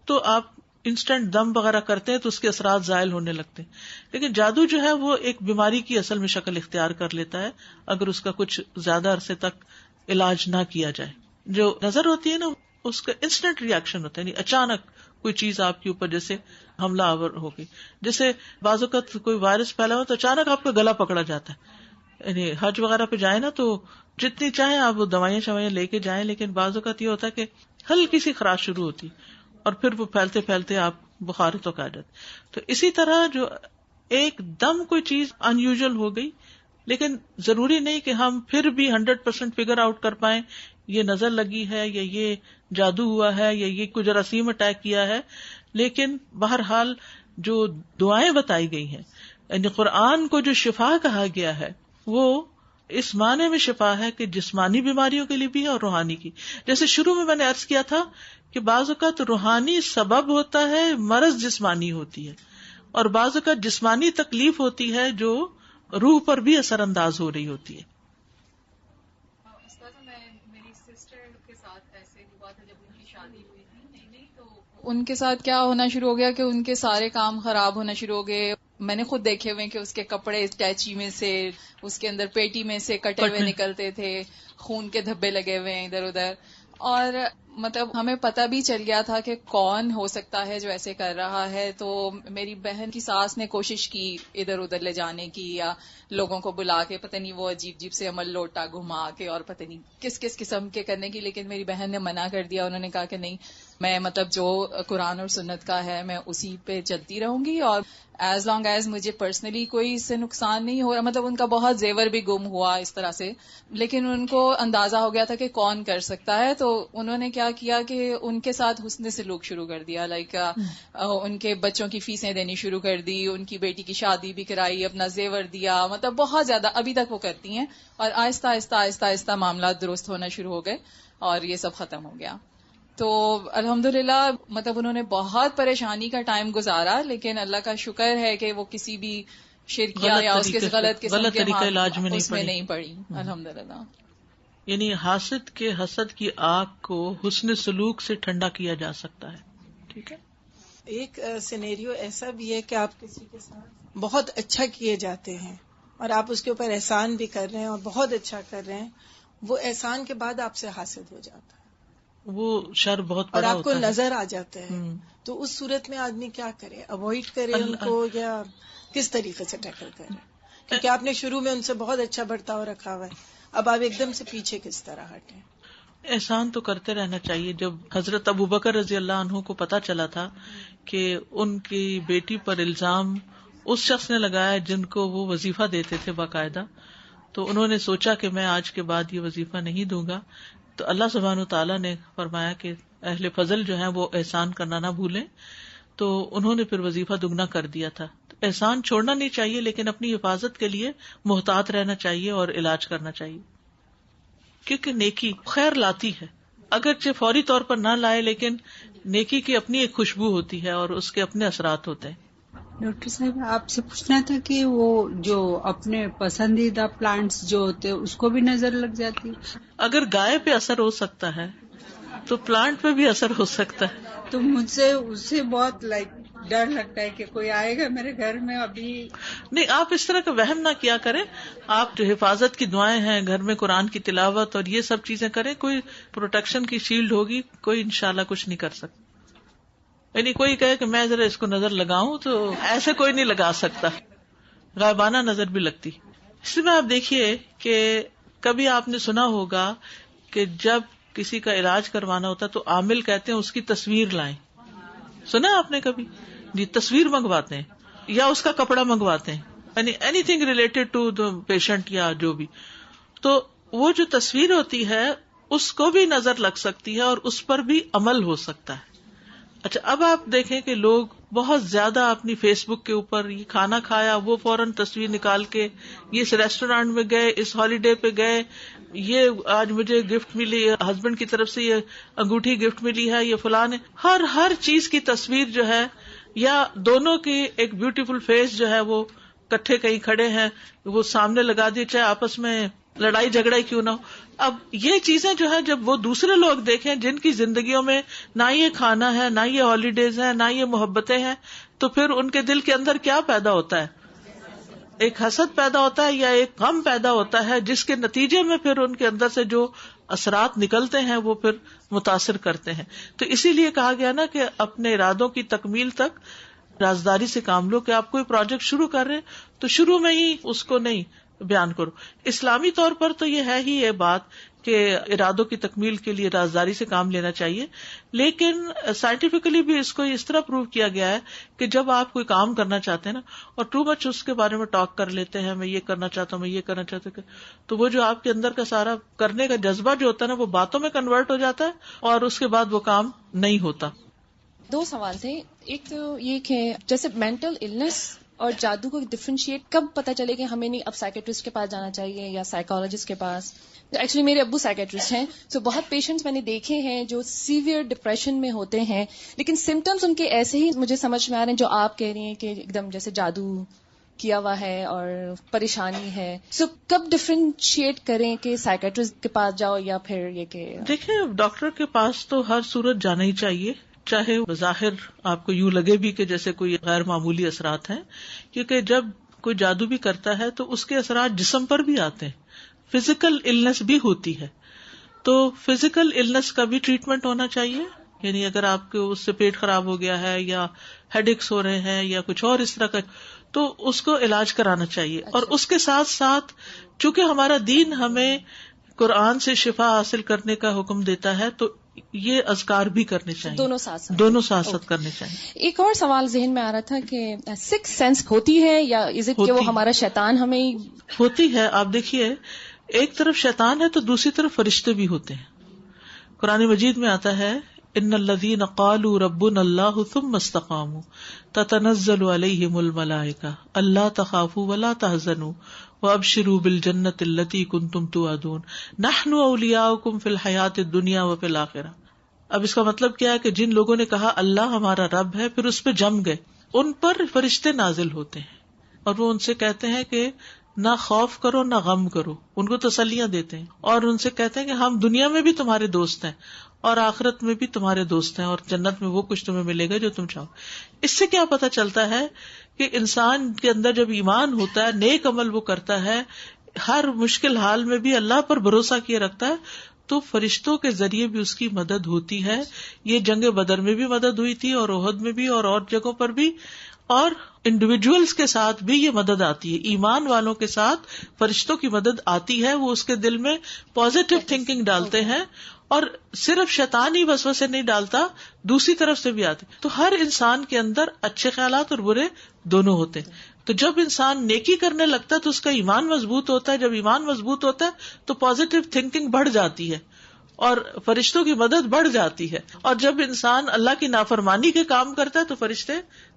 تو آپ انسٹنٹ دم وغیرہ کرتے ہیں تو اس کے اثرات زائل ہونے لگتے ہیں. لیکن جادو جو ہے وہ ایک بیماری کی اصل میں شکل اختیار کر لیتا ہے اگر اس کا کچھ زیادہ عرصے تک علاج نہ کیا جائے. جو نظر ہوتی ہے نا، اس کا انسٹنٹ ریئیکشن ہوتا ہے، یعنی اچانک کوئی چیز آپ کے اوپر جیسے حملہ آور ہوگی. جیسے بعض اوقات کوئی وائرس پھیلا ہو تو اچانک آپ کا گلا پکڑا جاتا ہے. یعنی حج وغیرہ پہ جائیں نا تو جتنی چاہیں آپ وہ دوائیاں شوائیاں لے کے جائیں، لیکن بعض اوقات یہ ہوتا ہے کہ ہلکی سی خراش شروع ہوتی اور پھر وہ پھیلتے پھیلتے آپ بخار تک آ جاتے. تو اسی طرح جو ایک دم کوئی چیز ان یوزل ہو گئی، لیکن ضروری نہیں کہ ہم پھر بھی 100% فگر آؤٹ کر پائیں یہ نظر لگی ہے یا یہ جادو ہوا ہے یا یہ کوئی جراثیم اٹیک کیا ہے. لیکن بہرحال جو دعائیں بتائی گئی ہیں، یعنی قرآن کو جو شفا کہا گیا ہے، وہ اس معنی میں شفا ہے کہ جسمانی بیماریوں کے لیے بھی ہے اور روحانی کی. جیسے شروع میں نے عرض کیا تھا کہ بعض اوقات روحانی سبب ہوتا ہے، مرض جسمانی ہوتی ہے، اور بعض اوقات جسمانی تکلیف ہوتی ہے جو روح پر بھی اثر انداز ہو رہی ہوتی ہے. میری سسٹر کے ساتھ ایسے ہوا تھا جب ان کی شادی ہوئی تھی، نہیں تو ان کے ساتھ کیا ہونا شروع ہو گیا کہ ان کے سارے کام خراب ہونا شروع ہو گئے. میں نے خود دیکھے ہوئے کہ اس کے کپڑے ٹیچی میں سے، اس کے اندر پیٹی میں سے کٹے ہوئے نکلتے تھے، خون کے دھبے لگے ہوئے ہیں ادھر ادھر. اور مطلب ہمیں پتہ بھی چل گیا تھا کہ کون ہو سکتا ہے جو ایسے کر رہا ہے. تو میری بہن کی ساس نے کوشش کی ادھر ادھر لے جانے کی، یا لوگوں کو بلا کے پتہ نہیں وہ عجیب عجیب سے عمل لوٹا گھما کے اور پتہ نہیں کس کس قسم کے کرنے کی، لیکن میری بہن نے منع کر دیا. انہوں نے کہا کہ نہیں، میں مطلب جو قرآن اور سنت کا ہے میں اسی پہ چلتی رہوں گی، اور ایز لانگ ایز مجھے پرسنلی کوئی اس سے نقصان نہیں ہو رہا. مطلب ان کا بہت زیور بھی گم ہوا اس طرح سے، لیکن ان کو اندازہ ہو گیا تھا کہ کون کر سکتا ہے. تو انہوں نے کیا کیا کہ ان کے ساتھ حسن سلوک شروع کر دیا. لائک ان کے بچوں کی فیسیں دینی شروع کر دی، ان کی بیٹی کی شادی بھی کرائی، اپنا زیور دیا، مطلب بہت زیادہ ابھی تک وہ کرتی ہیں. اور آہستہ آہستہ آہستہ آہستہ معاملات درست ہونا شروع ہو گئے اور یہ سب ختم ہو گیا. تو الحمدللہ مطلب انہوں نے بہت پریشانی کا ٹائم گزارا، لیکن اللہ کا شکر ہے کہ وہ کسی بھی شرکیہ یا اس کے غلط قسم کے علاج میں اس میں نہیں پڑی الحمدللہ. یعنی حاسد کے حسد کی آگ کو حسن سلوک سے ٹھنڈا کیا جا سکتا ہے. ٹھیک ہے. ایک سینیریو ایسا بھی ہے کہ آپ کسی کے ساتھ بہت اچھا کیے جاتے ہیں اور آپ اس کے اوپر احسان بھی کر رہے ہیں اور بہت اچھا کر رہے ہیں، وہ احسان کے بعد آپ سے حاسد ہو جاتا ہے، وہ شر بہت اور بڑا آپ کو ہوتا ہے. نظر آ جاتا ہے. تو اس صورت میں آدمی کیا کرے؟ اوائڈ کرے ان کو یا کس طریقے سے ٹیکل کرے؟ کیونکہ آپ نے شروع میں ان سے بہت اچھا برتاؤ رکھا ہوا ہے، اب آپ ایک دم سے پیچھے کس طرح ہٹیں؟ احسان تو کرتے رہنا چاہیے. جب حضرت ابوبکر رضی اللہ عنہ کو پتا چلا تھا کہ ان کی بیٹی پر الزام اس شخص نے لگایا جن کو وہ وظیفہ دیتے تھے باقاعدہ، تو انہوں نے سوچا کہ میں آج کے بعد یہ وظیفہ نہیں دوں گا. تو اللہ سبحانہ و تعالیٰ نے فرمایا کہ اہل فضل جو ہیں وہ احسان کرنا نہ بھولیں، تو انہوں نے پھر وظیفہ دگنا کر دیا تھا. تو احسان چھوڑنا نہیں چاہیے، لیکن اپنی حفاظت کے لیے محتاط رہنا چاہیے اور علاج کرنا چاہیے، کیونکہ نیکی خیر لاتی ہے. اگرچہ فوری طور پر نہ لائے، لیکن نیکی کی اپنی ایک خوشبو ہوتی ہے اور اس کے اپنے اثرات ہوتے ہیں. ڈاکٹر صاحب آپ سے پوچھنا تھا کہ وہ جو اپنے پسندیدہ پلانٹس جو ہوتے ہیں اس کو بھی نظر لگ جاتی ہے؟ اگر گائے پہ اثر ہو سکتا ہے تو پلانٹ پہ بھی اثر ہو سکتا ہے. تو مجھ سے اس سے بہت ڈر لگتا ہے کہ کوئی آئے گا میرے گھر میں. ابھی نہیں، آپ اس طرح کا وہم نہ کیا کریں. آپ جو حفاظت کی دعائیں ہیں، گھر میں قرآن کی تلاوت اور یہ سب چیزیں کریں. کوئی پروٹیکشن کی شیلڈ ہوگی، کوئی انشاءاللہ کچھ نہیں کر سکتا. یعنی کوئی کہے کہ میں ذرا اس کو نظر لگاؤں، تو ایسے کوئی نہیں لگا سکتا. غائبانہ نظر بھی لگتی. اس میں آپ دیکھیے کہ کبھی آپ نے سنا ہوگا کہ جب کسی کا علاج کروانا ہوتا تو عامل کہتے ہیں اس کی تصویر لائیں. سنا آپ نے کبھی؟ جی، تصویر منگواتے ہیں یا اس کا کپڑا منگواتے ہیں، یعنی anything related to the patient یا جو بھی. تو وہ جو تصویر ہوتی ہے اس کو بھی نظر لگ سکتی ہے اور اس پر بھی عمل ہو سکتا ہے. اچھا، اب آپ دیکھیں کہ لوگ بہت زیادہ اپنی فیس بک کے اوپر یہ کھانا کھایا، وہ فوراً تصویر نکال کے یہ اس ریسٹورینٹ میں گئے، اس ہالیڈے پہ گئے، یہ آج مجھے گفٹ ملی، ہسبینڈ کی طرف سے یہ انگوٹھی گفٹ ملی ہے، یہ فلاں نے ہر چیز کی تصویر جو ہے، یا دونوں کی ایک بیوٹیفل فیس جو ہے وہ کٹھے کہیں کھڑے ہیں وہ سامنے لگا دی، چاہے آپس میں لڑائی جھگڑا ہی کیوں نہ ہو. اب یہ چیزیں جو ہے جب وہ دوسرے لوگ دیکھیں جن کی زندگیوں میں نہ یہ کھانا ہے، نہ یہ ہالیڈیز ہیں، نہ یہ محبتیں ہیں، تو پھر ان کے دل کے اندر کیا پیدا ہوتا ہے؟ ایک حسد پیدا ہوتا ہے یا ایک غم پیدا ہوتا ہے، جس کے نتیجے میں پھر ان کے اندر سے جو اثرات نکلتے ہیں وہ پھر متاثر کرتے ہیں. تو اسی لیے کہا گیا نا کہ اپنے ارادوں کی تکمیل تک رازداری سے کام لو. کہ آپ کوئی پروجیکٹ شروع کر رہے ہیں تو شروع میں ہی اس کو نہیں بیان کرو. اسلامی طور پر تو یہ ہے ہی یہ بات کہ ارادوں کی تکمیل کے لیے رازداری سے کام لینا چاہیے، لیکن سائنٹیفکلی بھی اس کو اس طرح پروو کیا گیا ہے کہ جب آپ کوئی کام کرنا چاہتے ہیں نا اور ٹو مچ اس کے بارے میں ٹاک کر لیتے ہیں، میں یہ کرنا چاہتا ہوں، میں یہ کرنا چاہتا ہوں، تو وہ جو آپ کے اندر کا سارا کرنے کا جذبہ جو ہوتا ہے نا وہ باتوں میں کنورٹ ہو جاتا ہے اور اس کے بعد وہ کام نہیں ہوتا. 2 سوال تھے. ایک تو یہ کہ جیسے مینٹل النس اور جادو کو ڈفرینشیٹ کب پتا چلے کہ ہمیں نہیں اب سائیکیٹرسٹ کے پاس جانا چاہیے یا سائیکالوجسٹ کے پاس؟ ایکچولی میرے ابو سائیکیٹرسٹ ہیں، تو بہت پیشنٹس میں نے دیکھے ہیں جو سیویئر ڈپریشن میں ہوتے ہیں، لیکن سمٹمس ان کے ایسے ہی مجھے سمجھ میں آ رہے ہیں جو آپ کہہ رہی ہیں کہ ایک دم جیسے جادو کیا ہوا ہے اور پریشانی ہے. سو کب ڈفرینشیٹ کریں کہ سائیکیٹرسٹ کے پاس جاؤ یا پھر یہ کہ دیکھیں ڈاکٹر کے پاس تو ہر صورت جانا ہی چاہیے، چاہے بظاہر آپ کو یوں لگے بھی کہ جیسے کوئی غیر معمولی اثرات ہیں، کیونکہ جب کوئی جادو بھی کرتا ہے تو اس کے اثرات جسم پر بھی آتے ہیں، فزیکل النس بھی ہوتی ہے. تو فزیکل النس کا بھی ٹریٹمنٹ ہونا چاہیے، یعنی اگر آپ کو اس سے پیٹ خراب ہو گیا ہے یا ہیڈ ایکس ہو رہے ہیں یا کچھ اور اس طرح کا، تو اس کو علاج کرانا چاہیے. اور اس کے ساتھ ساتھ چونکہ ہمارا دین ہمیں قرآن سے شفا حاصل کرنے کا حکم دیتا ہے، تو یہ اذکار بھی کرنے چاہیے، دونوں ساتھ ساتھ کرنے چاہیے. ایک اور سوال ذہن میں آ رہا تھا کہ سکس سینس ہوتی ہے یا از اٹ کہ وہ ہمارا شیطان ہمیں ہوتی ہے؟ آپ دیکھیے، ایک طرف شیطان ہے تو دوسری طرف فرشتے بھی ہوتے ہیں. قرآن مجید میں آتا ہے ان الذین قالوا ربنا اللہ ثم استقاموا تتنزل علیہم الملائکہ الا تخافوا ولا تحزنوا وابشروا بالجنۃ التی کنتم توعدون نحن اولیاؤکم فی الحیاۃ الدنیا وفی الآخرہ. اب اس کا مطلب کیا ہے کہ جن لوگوں نے کہا اللہ ہمارا رب ہے پھر اس پہ جم گئے، ان پر فرشتے نازل ہوتے ہیں اور وہ ان سے کہتے ہیں کہ نہ خوف کرو نہ غم کرو، ان کو تسلیاں دیتے ہیں اور ان سے کہتے ہیں کہ ہم دنیا میں بھی تمہارے دوست ہیں اور آخرت میں بھی تمہارے دوست ہیں اور جنت میں وہ کچھ تمہیں ملے گا جو تم چاہو. اس سے کیا پتہ چلتا ہے کہ انسان کے اندر جب ایمان ہوتا ہے، نیک عمل وہ کرتا ہے، ہر مشکل حال میں بھی اللہ پر بھروسہ کیے رکھتا ہے، تو فرشتوں کے ذریعے بھی اس کی مدد ہوتی ہے. یہ جنگ بدر میں بھی مدد ہوئی تھی اور احد میں بھی اور جگہوں پر بھی، اور انڈیویجولز کے ساتھ بھی یہ مدد آتی ہے. ایمان والوں کے ساتھ فرشتوں کی مدد آتی ہے، وہ اس کے دل میں پازیٹیو تھنکنگ ڈالتے ہیں، اور صرف شیطان ہی وسوسے نہیں ڈالتا، دوسری طرف سے بھی آتے. تو ہر انسان کے اندر اچھے خیالات اور برے دونوں ہوتے ہیں. تو جب انسان نیکی کرنے لگتا ہے تو اس کا ایمان مضبوط ہوتا ہے، جب ایمان مضبوط ہوتا ہے تو پازیٹیو تھنکنگ بڑھ جاتی ہے اور فرشتوں کی مدد بڑھ جاتی ہے. اور جب انسان اللہ کی نافرمانی کے کام کرتا ہے تو فرشتے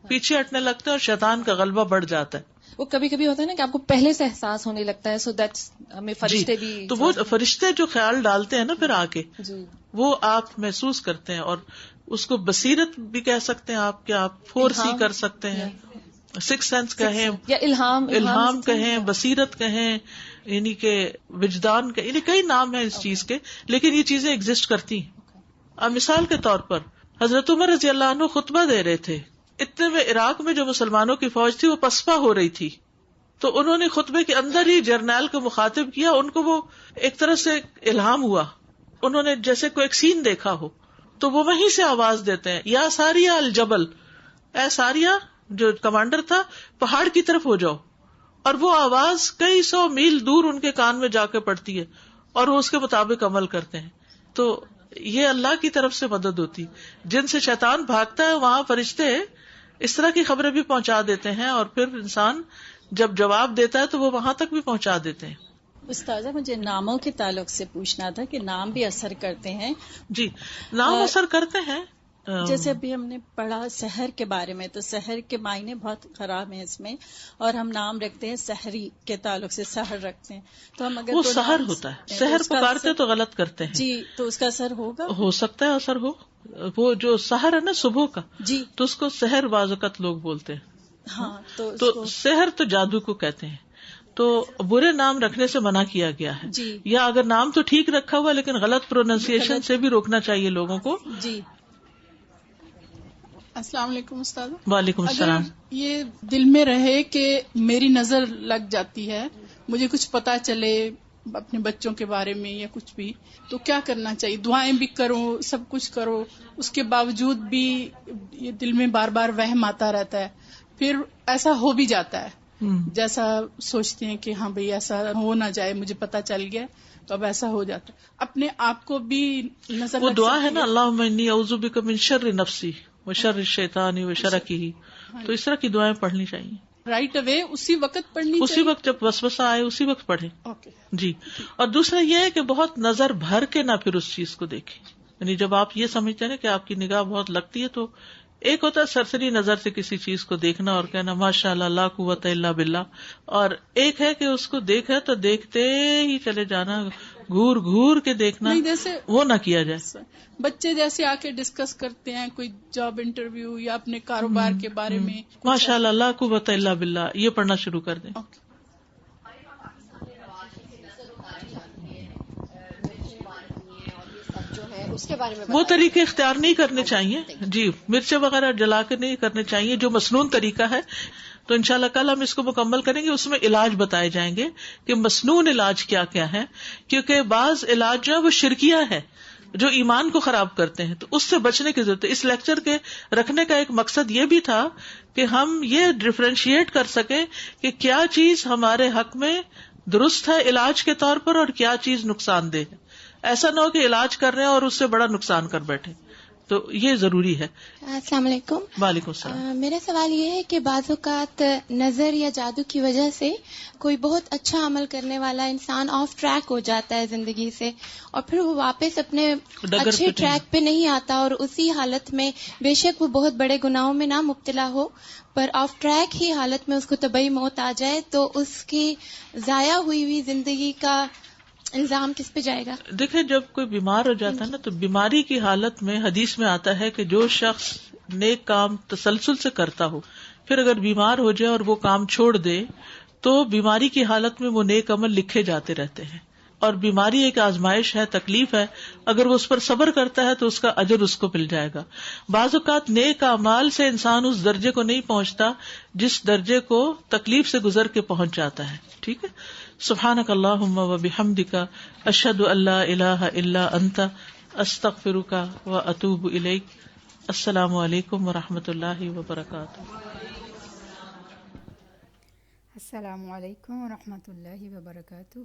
پیچھے ہٹنے لگتے ہیں اور شیطان کا غلبہ بڑھ جاتا ہے. وہ کبھی کبھی ہوتا ہے نا کہ آپ کو پہلے سے احساس ہونے لگتا ہے، سو دیٹس ہمیں فرشتے بھی تو وہ فرشتے جو خیال ڈالتے ہیں نا پھر آ کے وہ آپ محسوس کرتے ہیں، اور اس کو بصیرت بھی کہہ سکتے ہیں آپ، کیا آپ 4C کر سکتے ہیں، سکس سینس کہیں یا الہام کہیں، بصیرت کہیں، یعنی کہ وجدان کہیں، یعنی کئی نام ہیں اس چیز کے، لیکن یہ چیزیں ایگزسٹ کرتی ہیں. اب مثال کے طور پر حضرت عمر رضی اللہ عنہ خطبہ دے رہے تھے، اتنے میں عراق میں جو مسلمانوں کی فوج تھی وہ پسپا ہو رہی تھی، تو انہوں نے خطبے کے اندر ہی جرنیل کو مخاطب کیا. ان کو وہ ایک طرح سے الہام ہوا، انہوں نے جیسے کوئی ایک سین دیکھا ہو، تو وہ وہیں سے آواز دیتے ہیں یا ساریہ الجبل، اے ساریہ جو کمانڈر تھا پہاڑ کی طرف ہو جاؤ، اور وہ آواز کئی 100 میل دور ان کے کان میں جا کے پڑتی ہے اور وہ اس کے مطابق عمل کرتے ہیں. تو یہ اللہ کی طرف سے مدد ہوتی. جن سے شیطان بھاگتا ہے وہاں فرشتے اس طرح کی خبریں بھی پہنچا دیتے ہیں، اور پھر انسان جب جواب دیتا ہے تو وہ وہاں تک بھی پہنچا دیتے ہیں. استاذہ مجھے ناموں کے تعلق سے پوچھنا تھا کہ نام بھی اثر کرتے ہیں؟ جی نام اثر کرتے ہیں. جیسے ابھی ہم نے پڑھا سحر کے بارے میں، تو سحر کے معنی بہت خراب ہیں اس میں، اور ہم نام رکھتے ہیں سحری کے تعلق سے سحر رکھتے ہیں، تو ہم اگر وہ سحر ہوتا ہے، سحر پکارتے تو غلط کرتے ہیں. جی تو اس کا اثر ہوگا؟ ہو سکتا ہے اثر ہو. وہ جو سحر ہے نا صبح کا، جی تو اس کو سحر بعض اوقات لوگ بولتے ہیں. ہاں تو سحر تو جادو کو کہتے ہیں، تو برے نام رکھنے سے منع کیا گیا ہے. جی یا اگر نام تو ٹھیک رکھا ہوا لیکن غلط پروننسیشن سے بھی روکنا چاہیے لوگوں کو. جی. السلام علیکم استاد. وعلیکم السلام. اگر یہ دل میں رہے کہ میری نظر لگ جاتی ہے، مجھے کچھ پتا چلے اپنے بچوں کے بارے میں یا کچھ بھی، تو کیا کرنا چاہیے؟ دعائیں بھی کرو، سب کچھ کرو، اس کے باوجود بھی یہ دل میں بار بار وہم آتا رہتا ہے، پھر ایسا ہو بھی جاتا ہے جیسا سوچتے ہیں کہ ہاں بھئی ایسا ہو نہ جائے، مجھے پتا چل گیا تو اب ایسا ہو جاتا ہے. اپنے آپ کو بھی نظر وہ دعا ہے نا، اللہم انی اعوذ بک من شر نفسی وشر الشیطان وشرکہ، تو اس طرح کی دعائیں پڑھنی چاہیے. رائٹ اوے اسی وقت پڑھنی چاہیے، اسی وقت جب وسوسہ آئے اسی وقت پڑھیں. اوکے جی. اور دوسرا یہ ہے کہ بہت نظر بھر کے نہ پھر اس چیز کو دیکھیں. یعنی جب آپ یہ سمجھتے ہیں نا کہ آپ کی نگاہ بہت لگتی ہے، تو ایک ہوتا ہے سرسری نظر سے کسی چیز کو دیکھنا اور کہنا ماشاء اللہ لا قوت الا باللہ، اور ایک ہے کہ اس کو دیکھے تو دیکھتے ہی چلے جانا، گھور گھور کے دیکھنا، جیسے وہ نہ کیا جائے. بچے جیسے آ کے ڈسکس کرتے ہیں کوئی جاب انٹرویو یا اپنے کاروبار کے بارے میں، ماشاء اللہ لا قوت الا باللہ یہ پڑھنا شروع کر دیں. اس کے بارے میں وہ طریقے اختیار نہیں کرنے چاہیے. جی مرچیں وغیرہ جلا کے نہیں کرنے چاہیے جو مسنون طریقہ ہے. تو انشاءاللہ کل ہم اس کو مکمل کریں گے. اس میں علاج بتائے جائیں گے کہ مسنون علاج کیا کیا ہے, کیونکہ بعض علاج جو ہے وہ شرکیہ ہے جو ایمان کو خراب کرتے ہیں, تو اس سے بچنے کی ضرورت ہے. اس لیکچر کے رکھنے کا ایک مقصد یہ بھی تھا کہ ہم یہ ڈفرینشیٹ کر سکیں کہ کیا چیز ہمارے حق میں درست ہے علاج کے طور پر اور کیا چیز نقصان دہ ہے. ایسا نہ ہو کہ علاج کر رہے ہیں اور اس سے بڑا نقصان کر بیٹھے. تو یہ ضروری ہے. السلام علیکم. وعلیکم السلام. میرا سوال یہ ہے کہ بعض اوقات نظر یا جادو کی وجہ سے کوئی بہت اچھا عمل کرنے والا انسان آف ٹریک ہو جاتا ہے زندگی سے, اور پھر وہ واپس اپنے اچھے ٹریک پہ نہیں آتا, اور اسی حالت میں بے شک وہ بہت بڑے گناہوں میں نہ مبتلا ہو, پر آف ٹریک ہی حالت میں اس کو طبعی موت آ جائے, تو اس کی ضائع ہوئی زندگی کا الزام کس پہ جائے گا؟ دیکھیں جب کوئی بیمار ہو جاتا ہے نا, تو بیماری کی حالت میں حدیث میں آتا ہے کہ جو شخص نیک کام تسلسل سے کرتا ہو, پھر اگر بیمار ہو جائے اور وہ کام چھوڑ دے, تو بیماری کی حالت میں وہ نیک عمل لکھے جاتے رہتے ہیں. اور بیماری ایک آزمائش ہے, تکلیف ہے, اگر وہ اس پر صبر کرتا ہے تو اس کا اجر اس کو مل جائے گا. بعض اوقات نیک اعمال سے انسان اس درجے کو نہیں پہنچتا جس درجے کو تکلیف سے گزر کے پہنچ جاتا ہے. ٹھیک ہے. سبحانک اللہم و بحمدک اشہد ان لا الہ الا انت استغفرک و اتوب الیک. السلام علیکم و رحمۃ اللہ وبرکاتہ. السلام علیکم ورحمۃ اللہ وبرکاتہ.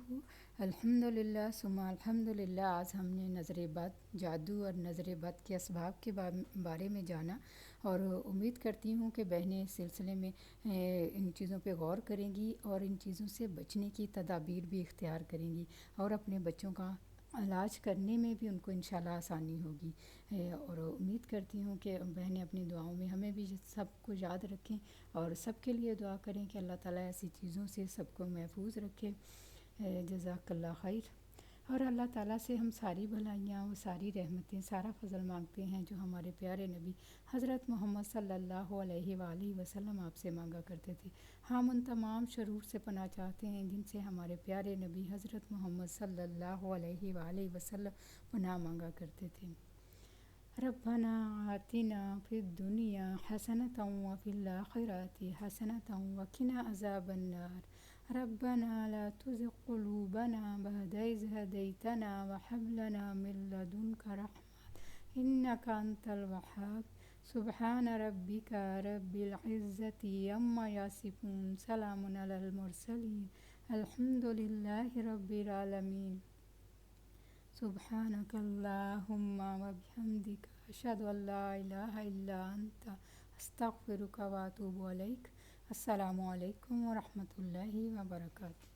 الحمدللہ ثم الحمدللہ. آج ہم نے نظر بد, جادو اور نظر بد کے اسباب کے بارے میں جانا, اور امید کرتی ہوں کہ بہنیں اس سلسلے میں ان چیزوں پہ غور کریں گی اور ان چیزوں سے بچنے کی تدابیر بھی اختیار کریں گی, اور اپنے بچوں کا علاج کرنے میں بھی ان کو انشاءاللہ آسانی ہوگی. اور امید کرتی ہوں کہ بہنیں اپنی دعاؤں میں ہمیں بھی سب کو یاد رکھیں اور سب کے لیے دعا کریں کہ اللہ تعالیٰ ایسی چیزوں سے سب کو محفوظ رکھے. جزاک اللہ خیر. اور اللہ تعالیٰ سے ہم ساری بھلائیاں و ساری رحمتیں, سارا فضل مانگتے ہیں جو ہمارے پیارے نبی حضرت محمد صلی اللہ علیہ وآلہ وسلم آپ سے مانگا کرتے تھے. ہم ان تمام شرور سے پناہ چاہتے ہیں جن سے ہمارے پیارے نبی حضرت محمد صلی اللہ علیہ وآلہ وسلم پناہ مانگا کرتے تھے. ربنا آتنا فی الدنیا حسنۃ وفی الآخرۃ حسنۃ وقنا عذاب النار. ربنا لا تزغ قلوبنا بعد إذ هديتنا وهب لنا من لدنك رحمة إنك أنت الوهاب. سبحان ربك رب العزة عما يصفون, سلام على المرسلين, الحمد لله رب العالمين. سبحانك اللهم وبحمدك أشهد أن لا إله إلا أنت استغفرك وأتوب إليك. السلام علیکم ورحمۃ اللہ وبرکاتہ.